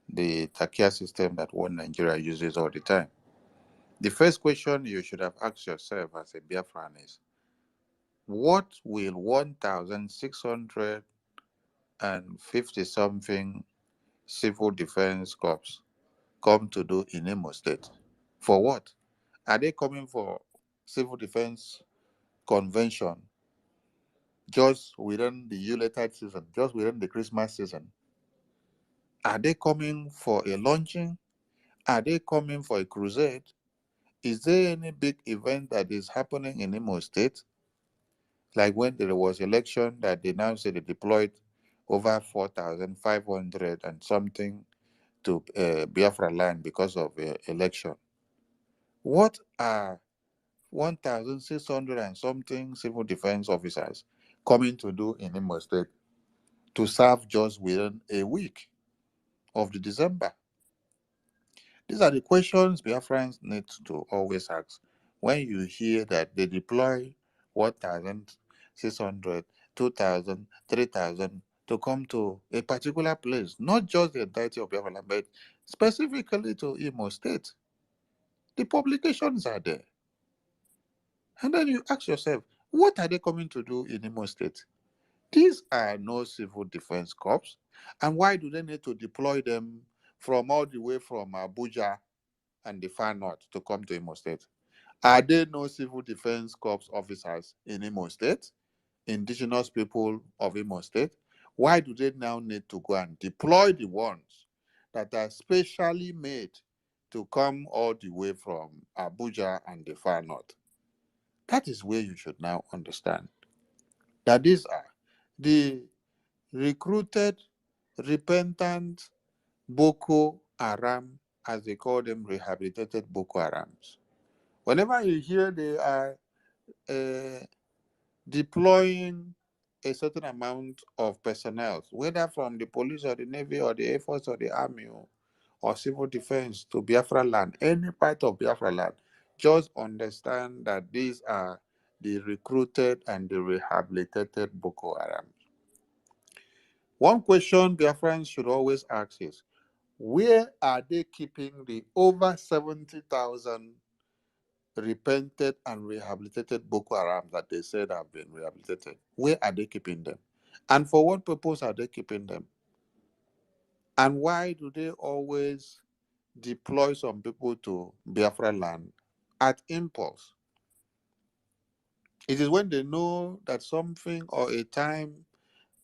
the Takia system that one Nigeria uses all the time. The first question you should have asked yourself as a Biafran is, what will 1,650 something civil defense corps come to do in Imo State? For what? Are they coming for civil defense convention just within the Yuletide season, just within the Christmas season? Are they coming for a launching? Are they coming for a crusade? Is there any big event that is happening in Imo State? Like when there was election that they now say they deployed over 4,500 and something to Biafra land because of election. What are 1,600 and something civil defense officers coming to do in Imo State to serve just within a week of the December? These are the questions Biafrans need to always ask when you hear that they deploy 1,600, 2,000, 3,000 to come to a particular place, not just the entirety of Biafra, but specifically to Imo State. The publications are there. And then you ask yourself, what are they coming to do in Imo State? These are no civil defense corps. And why do they need to deploy them from all the way from Abuja and the far north to come to Imo State? Are there no civil defense corps officers in Imo State, indigenous people of Imo State? Why do they now need to go and deploy the ones that are specially made to come all the way from Abuja and the far north? That is where you should now understand that these are the recruited, repentant Boko Haram, as they call them, rehabilitated Boko Harams. Whenever you hear they are uh, deploying a certain amount of personnel, whether from the police or the navy or the air force or the army or civil defense to Biafra land, any part of Biafra land, just understand that these are the recruited and the rehabilitated Boko Haram. One question Biafrans should always ask is, where are they keeping the over 70,000 repented and rehabilitated Boko Haram that they said have been rehabilitated? Where are they keeping them? And for what purpose are they keeping them? And why do they always deploy some people to Biafra land at impulse? It is when they know that something or a time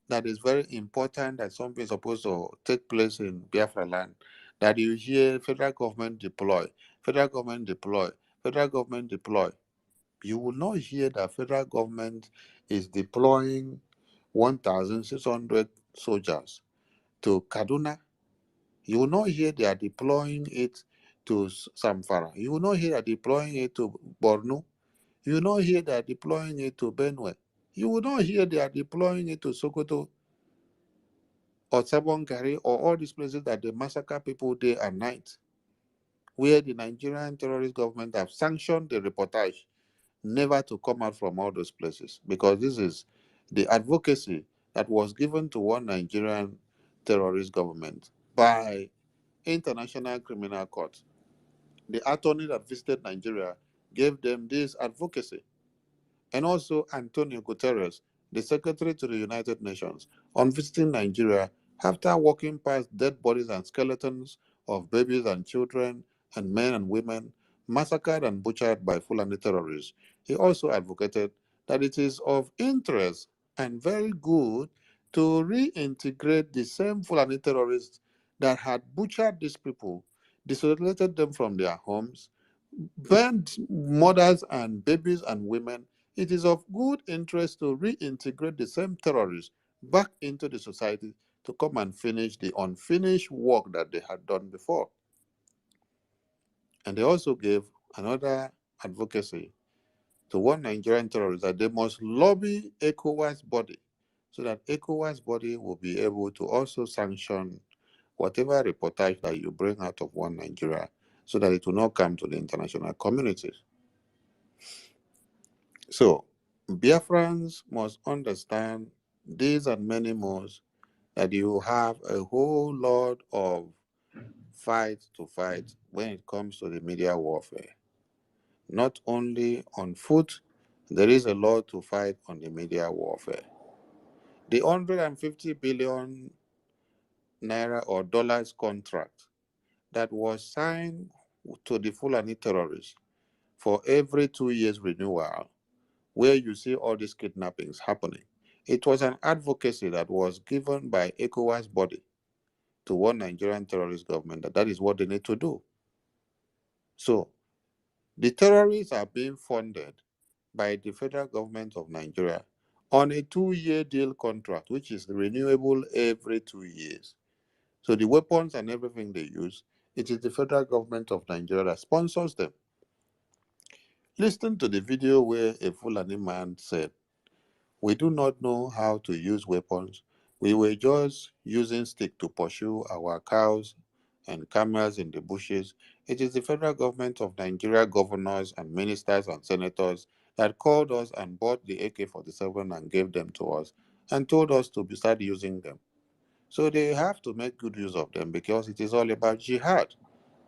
that is very important, that something is supposed to take place in Biafra land, that you hear federal government deploy, federal government deploy, federal government deploy. You will not hear that federal government is deploying 1,600 soldiers to Kaduna. You will not hear they are deploying it to Samfara. You will not hear they are deploying it to Borno. You will not hear they are deploying it to Benue. You will not hear they are deploying it to Sokoto or Sabongari or all these places that they massacre people day and night, where the Nigerian terrorist government have sanctioned the reportage never to come out from all those places, because this is the advocacy that was given to one Nigerian terrorist government by International Criminal Court. The attorney that visited Nigeria gave them this advocacy. And also Antonio Guterres, the Secretary to the United Nations, on visiting Nigeria after walking past dead bodies and skeletons of babies and children and men and women massacred and butchered by Fulani terrorists. He also advocated that it is of interest and very good to reintegrate the same Fulani terrorists that had butchered these people, desolated them from their homes, burned mothers and babies and women. It is of good interest to reintegrate the same terrorists back into the society to come and finish the unfinished work that they had done before. And they also gave another advocacy to one Nigerian terrorist that they must lobby ECOWAS body so that ECOWAS body will be able to also sanction whatever reportage that you bring out of one Nigeria so that it will not come to the international communities. So, Biafrans must understand these and many more, that you have a whole lot of fight to fight when it comes to the media warfare. Not only on foot, there is a lot to fight on the media warfare. The 150 billion naira or dollars contract that was signed to the Fulani terrorists for every 2 years renewal, where you see all these kidnappings happening. It was an advocacy that was given by ECOWAS body to one Nigerian terrorist government that is what they need to do. So the terrorists are being funded by the federal government of Nigeria on a 2-year deal contract, which is renewable every 2 years. So the weapons and everything they use, it is the federal government of Nigeria that sponsors them. Listen to the video where a Fulani man said, "We do not know how to use weapons. We were just using stick to pursue our cows and camels in the bushes. It is the federal government of Nigeria governors and ministers and senators that called us and bought the AK-47 and gave them to us and told us to start using them. So they have to make good use of them because it is all about jihad."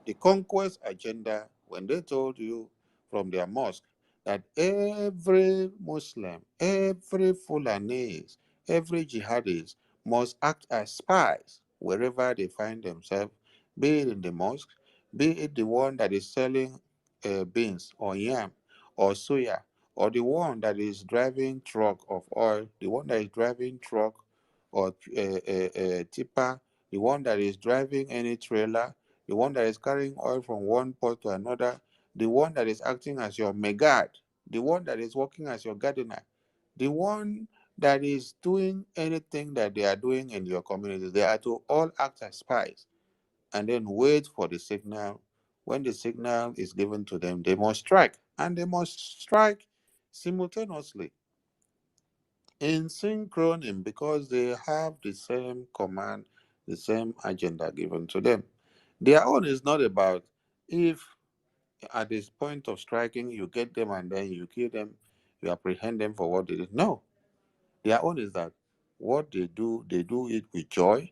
The conquest agenda, when they told you from their mosque that every Muslim, every Fulanese, every jihadist must act as spies wherever they find themselves, be it in the mosque, be it the one that is selling beans or yam or soya, or the one that is driving truck of oil, the one that is driving truck or tipper, the one that is driving any trailer, the one that is carrying oil from one port to another, the one that is acting as your megad, the one that is working as your gardener, the one that is doing anything that they are doing in your community, they are to all act as spies and then wait for the signal. When the signal is given to them, they must strike, and they must strike simultaneously in synchronym because they have the same command, the same agenda given to them. Their own is not about if at this point of striking you get them and then you kill them, you apprehend them for what they did. No, their own is that what they do it with joy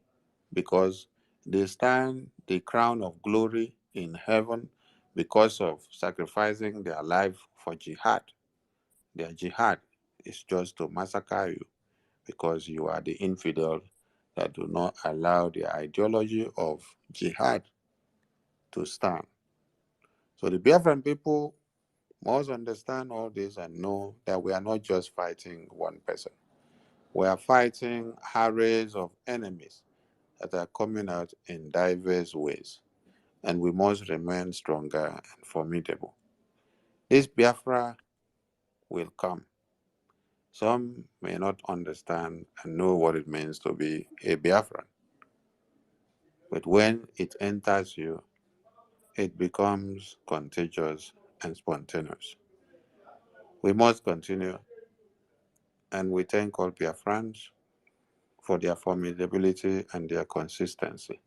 because they stand the crown of glory in heaven because of sacrificing their life for jihad. Their jihad is just to massacre you because you are the infidel that do not allow the ideology of jihad to stand. So the Biafran people must understand all this and know that we are not just fighting one person. We are fighting arrays of enemies that are coming out in diverse ways, and we must remain stronger and formidable. This Biafra will come. Some may not understand and know what it means to be a Biafran, but when it enters you, it becomes contagious and spontaneous. We must continue, and we thank all Biafrans for their formidability and their consistency.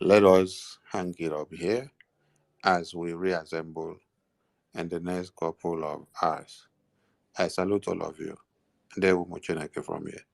Let us hang it up here as we reassemble in the next couple of hours. I salute all of you. Ndewo Muchineke from here.